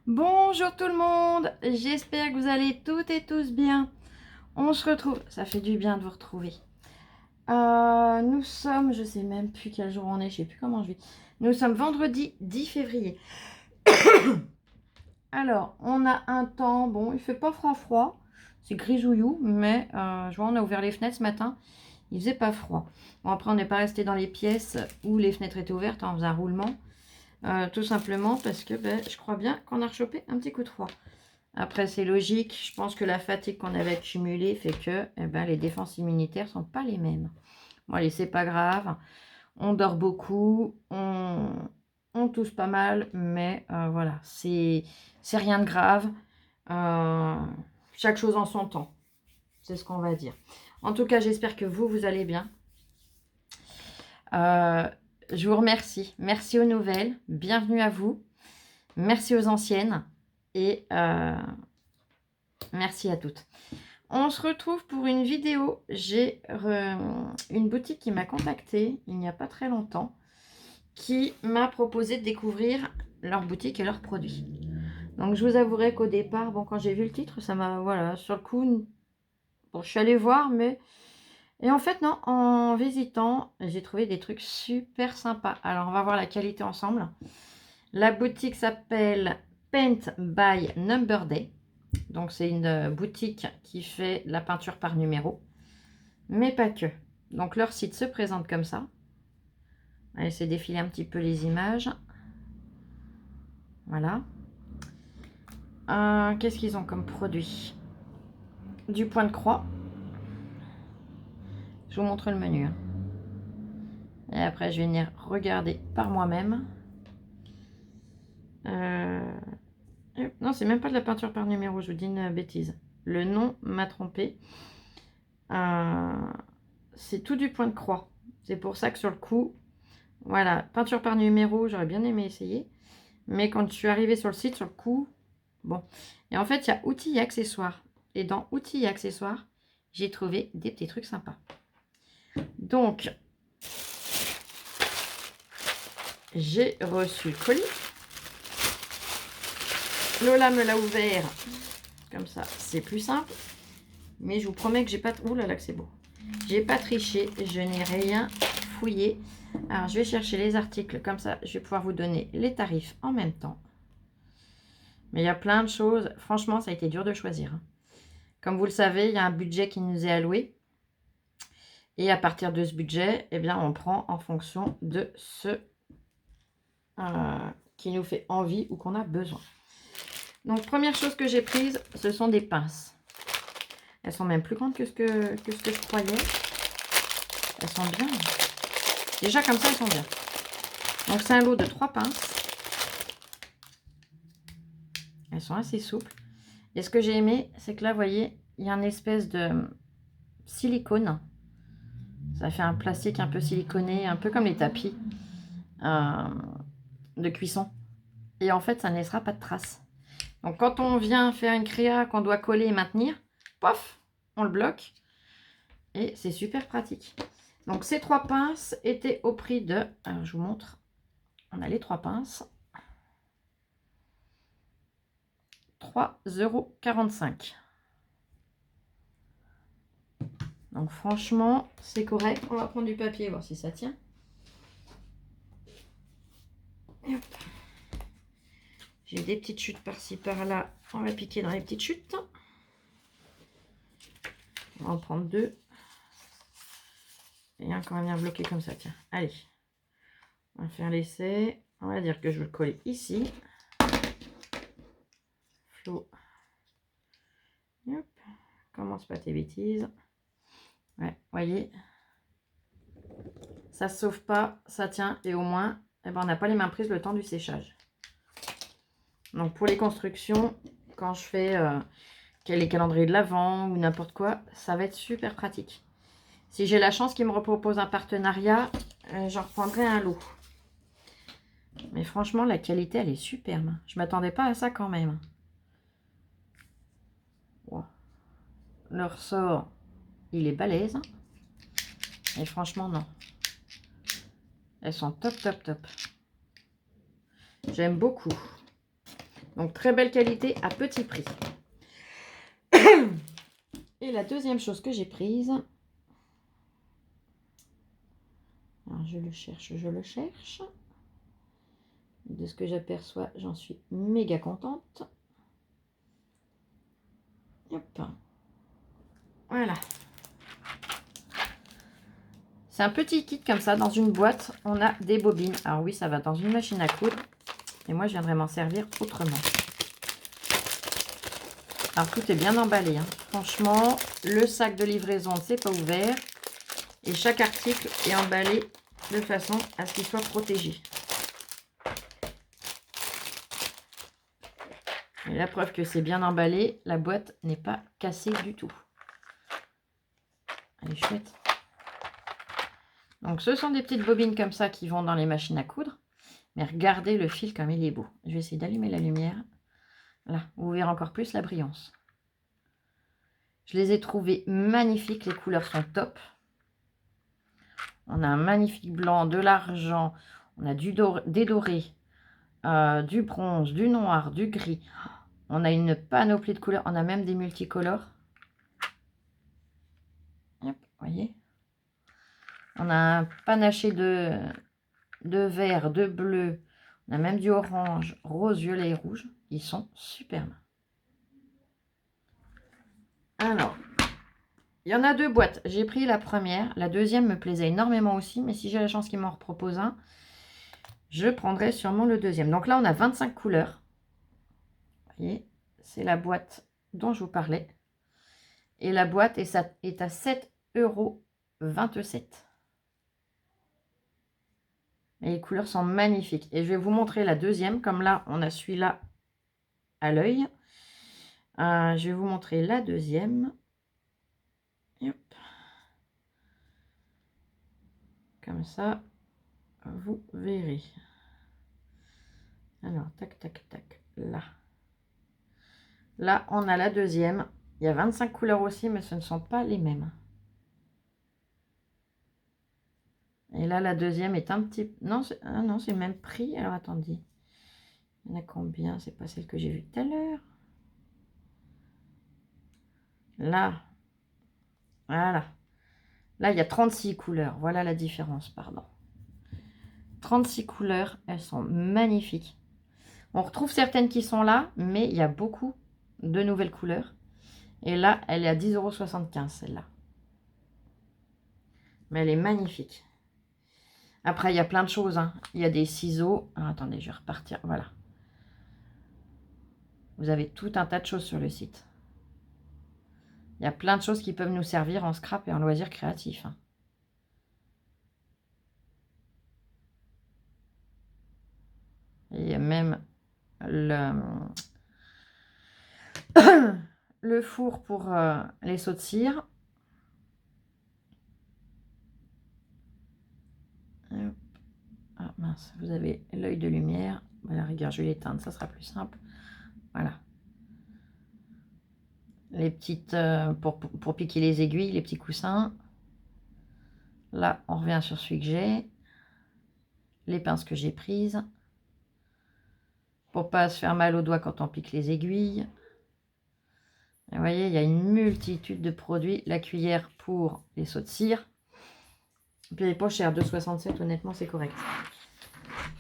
Bonjour tout le monde, j'espère que vous allez toutes et tous bien. On se retrouve, ça fait du bien de vous retrouver. Nous sommes, je sais même plus quel jour on est, je sais plus comment je vis. Nous sommes vendredi 10 février. Alors, on a un temps, bon, il fait pas froid, c'est grisouillou, mais je vois, on a ouvert les fenêtres ce matin, il faisait pas froid. Bon, après, on n'est pas resté dans les pièces où les fenêtres étaient ouvertes, on faisait un roulement. Tout simplement parce que je crois bien qu'on a rechopé un petit coup de froid. Après, c'est logique. Je pense que la fatigue qu'on avait accumulée fait que les défenses immunitaires ne sont pas les mêmes. Bon, allez, c'est pas grave. On dort beaucoup. On tousse pas mal. Mais voilà, c'est rien de grave. Chaque chose en son temps. C'est ce qu'on va dire. En tout cas, j'espère que vous allez bien. Je vous remercie. Merci aux nouvelles. Bienvenue à vous. Merci aux anciennes. Et merci à toutes. On se retrouve pour une vidéo. J'ai une boutique qui m'a contactée il n'y a pas très longtemps, qui m'a proposé de découvrir leur boutique et leurs produits. Donc je vous avouerai qu'au départ, bon, quand j'ai vu le titre, ça m'a, voilà, sur le coup, bon, je suis allée voir, mais... Et en fait, non, en visitant, j'ai trouvé des trucs super sympas. Alors, on va voir la qualité ensemble. La boutique s'appelle Paint by Number Day. Donc, c'est une boutique qui fait la peinture par numéro, mais pas que. Donc, leur site se présente comme ça. Allez, c'est défiler un petit peu les images. Voilà. Qu'est-ce qu'ils ont comme produit? Du point de croix. Je vous montre le menu. Et après, je vais venir regarder par moi-même. Non, c'est même pas de la peinture par numéro, je vous dis une bêtise. Le nom m'a trompé. C'est tout du point de croix. C'est pour ça que sur le coup, voilà, peinture par numéro, j'aurais bien aimé essayer. Mais quand je suis arrivée sur le site, sur le coup, bon. Et en fait, il y a outils et accessoires. Et dans outils et accessoires, j'ai trouvé des petits trucs sympas. Donc, j'ai reçu le colis. Lola me l'a ouvert. Comme ça, c'est plus simple. Mais je vous promets que j'ai pas... Ouh là là que c'est beau. J'ai pas triché. Je n'ai rien fouillé. Alors, je vais chercher les articles. Comme ça, je vais pouvoir vous donner les tarifs en même temps. Mais il y a plein de choses. Franchement, ça a été dur de choisir. Comme vous le savez, il y a un budget qui nous est alloué. Et à partir de ce budget, eh bien, on prend en fonction de ce qui nous fait envie ou qu'on a besoin. Donc, première chose que j'ai prise, ce sont des pinces. Elles sont même plus grandes que ce que je croyais. Elles sont bien. Déjà, comme ça, elles sont bien. Donc, c'est un lot de 3 pinces. Elles sont assez souples. Et ce que j'ai aimé, c'est que là, vous voyez, il y a une espèce de silicone. Ça fait un plastique un peu siliconé, un peu comme les tapis de cuisson. Et en fait, ça ne laissera pas de traces. Donc, quand on vient faire une créa qu'on doit coller et maintenir, pof, on le bloque. Et c'est super pratique. Donc, ces 3 pinces étaient au prix de... Alors, je vous montre. On a les 3 pinces. 3,45 €. Donc, franchement, c'est correct. On va prendre du papier, voir si ça tient. J'ai des petites chutes par-ci, par-là. On va piquer dans les petites chutes. On va en prendre 2. Et un qu'on va venir bloquer comme ça, tiens. Allez. On va faire l'essai. On va dire que je vais le coller ici. Flo. Hop. Commence pas tes bêtises. Ouais, voyez. Ça se sauve pas, ça tient. Et au moins, eh ben, on n'a pas les mains prises le temps du séchage. Donc pour les constructions, quand je fais les calendriers de l'Avent ou n'importe quoi, ça va être super pratique. Si j'ai la chance qu'ils me proposent un partenariat, j'en reprendrai un lot. Mais franchement, la qualité, elle est superbe. Je ne m'attendais pas à ça quand même. Wow. Le ressort, il est balèze. Et franchement, non. Elles sont top, top, top. J'aime beaucoup. Donc, très belle qualité à petit prix. Et la deuxième chose que j'ai prise... Alors, je le cherche. De ce que j'aperçois, j'en suis méga contente. Hop. Voilà. C'est un petit kit comme ça. Dans une boîte, on a des bobines. Alors oui, ça va dans une machine à coudre. Et moi, je viendrai m'en servir autrement. Alors, tout est bien emballé. Hein. Franchement, le sac de livraison, c'est pas ouvert. Et chaque article est emballé de façon à ce qu'il soit protégé. Et la preuve que c'est bien emballé, la boîte n'est pas cassée du tout. Elle est chouette. Donc, ce sont des petites bobines comme ça qui vont dans les machines à coudre. Mais regardez le fil comme il est beau. Je vais essayer d'allumer la lumière. Là, vous verrez encore plus la brillance. Je les ai trouvées magnifiques. Les couleurs sont top. On a un magnifique blanc, de l'argent. On a des dorés, du bronze, du noir, du gris. On a une panoplie de couleurs. On a même des multicolores. Hop, voyez. On a un panaché de vert, de bleu. On a même du orange, rose, violet et rouge. Ils sont superbes. Alors, il y en a 2 boîtes. J'ai pris la première. La deuxième me plaisait énormément aussi. Mais si j'ai la chance qu'il m'en repropose un, je prendrai sûrement le deuxième. Donc là, on a 25 couleurs. Vous voyez, c'est la boîte dont je vous parlais. Et la boîte est à 7,27 €. Et les couleurs sont magnifiques. Et je vais vous montrer la deuxième. Comme là, on a celui-là à l'œil. Je vais vous montrer la deuxième. Hop. Comme ça, vous verrez. Alors, tac, tac, tac. Là. Là, on a la deuxième. Il y a 25 couleurs aussi, mais ce ne sont pas les mêmes. Et là, la deuxième est un petit... Non, c'est le même prix. Alors, attendez. Il y en a combien? C'est pas celle que j'ai vue tout à l'heure. Là. Voilà. Là, il y a 36 couleurs. Voilà la différence, pardon. 36 couleurs. Elles sont magnifiques. On retrouve certaines qui sont là, mais il y a beaucoup de nouvelles couleurs. Et là, elle est à 10,75 € celle-là. Mais elle est magnifique. Après, il y a plein de choses. Hein. Il y a des ciseaux. Alors, attendez, je vais repartir. Voilà. Vous avez tout un tas de choses sur le site. Il y a plein de choses qui peuvent nous servir en scrap et en loisirs créatifs. Hein. Et il y a même le four pour les sauts de cire. Ah mince, vous avez l'œil de lumière. Voilà, regarde, je vais l'éteindre, ça sera plus simple. Voilà. Les petites, pour piquer les aiguilles, les petits coussins. Là, on revient sur celui que j'ai. Les pinces que j'ai prises. Pour pas se faire mal aux doigts quand on pique les aiguilles. Et vous voyez, il y a une multitude de produits. La cuillère pour les sauts de cire. Et puis elle n'est pas chère, 2,67 €, honnêtement, c'est correct.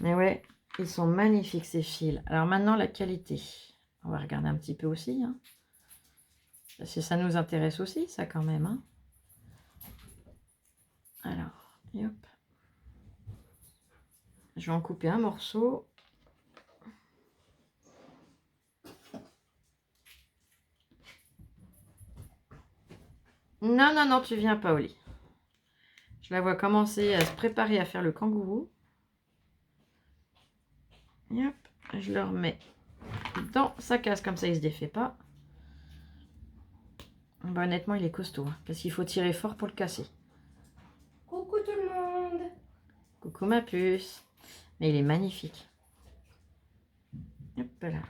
Mais ouais, ils sont magnifiques ces fils. Alors maintenant, la qualité. On va regarder un petit peu aussi. Hein. Parce que ça nous intéresse aussi, ça quand même. Hein. Alors, hop. Je vais en couper un morceau. Non, non, non, tu viens pas au lit. Je la vois commencer à se préparer à faire le kangourou. Et hop, je le remets dans sa case, comme ça il se défait pas. Bah, honnêtement, il est costaud, hein, parce qu'il faut tirer fort pour le casser. Coucou tout le monde. Coucou ma puce. Mais il est magnifique. Hop là.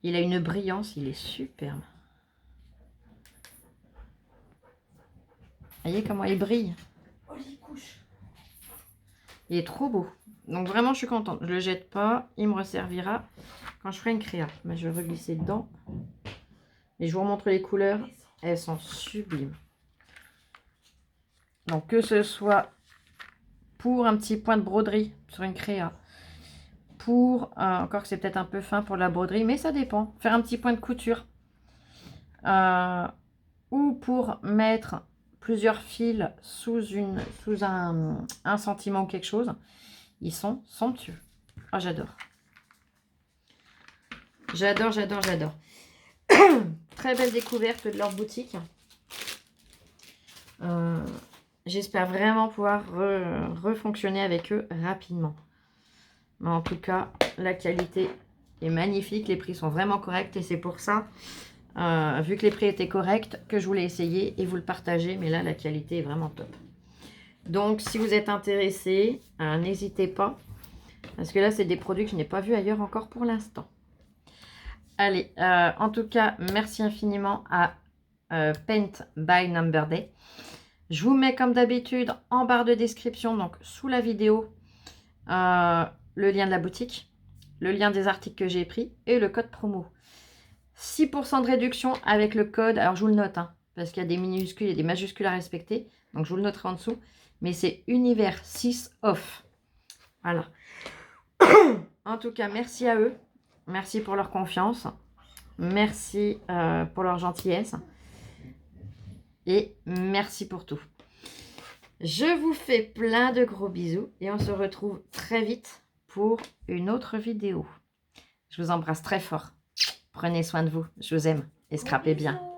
Il a une brillance, il est superbe. Voyez comment il brille. Oh, il couche. Il est trop beau. Donc vraiment, je suis contente. Je ne le jette pas. Il me resservira quand je ferai une créa. Mais je vais reglisser dedans. Et je vous remontre les couleurs. Elles sont sublimes. Donc que ce soit pour un petit point de broderie sur une créa. Pour, encore que c'est peut-être un peu fin pour la broderie. Mais ça dépend. Faire un petit point de couture. Ou pour mettre plusieurs fils sous un sentiment ou quelque chose. Ils sont somptueux. Oh, j'adore. J'adore, j'adore, j'adore. Très belle découverte de leur boutique. J'espère vraiment pouvoir refonctionner avec eux rapidement. Mais en tout cas, la qualité est magnifique. Les prix sont vraiment corrects et c'est pour ça, vu que les prix étaient corrects, que je voulais essayer et vous le partager. Mais là, la qualité est vraiment top. Donc, si vous êtes intéressé, n'hésitez pas. Parce que là, c'est des produits que je n'ai pas vus ailleurs encore pour l'instant. Allez, en tout cas, merci infiniment à Paint by Number Day. Je vous mets comme d'habitude en barre de description, donc sous la vidéo, le lien de la boutique, le lien des articles que j'ai pris et le code promo. 6% de réduction avec le code, alors je vous le note, hein, parce qu'il y a des minuscules et des majuscules à respecter, donc je vous le noterai en dessous, mais c'est univers 6 off. Voilà. En tout cas, merci à eux. Merci pour leur confiance. Merci pour leur gentillesse. Et merci pour tout. Je vous fais plein de gros bisous. Et on se retrouve très vite pour une autre vidéo. Je vous embrasse très fort. Prenez soin de vous. Je vous aime. Et scrapez bien.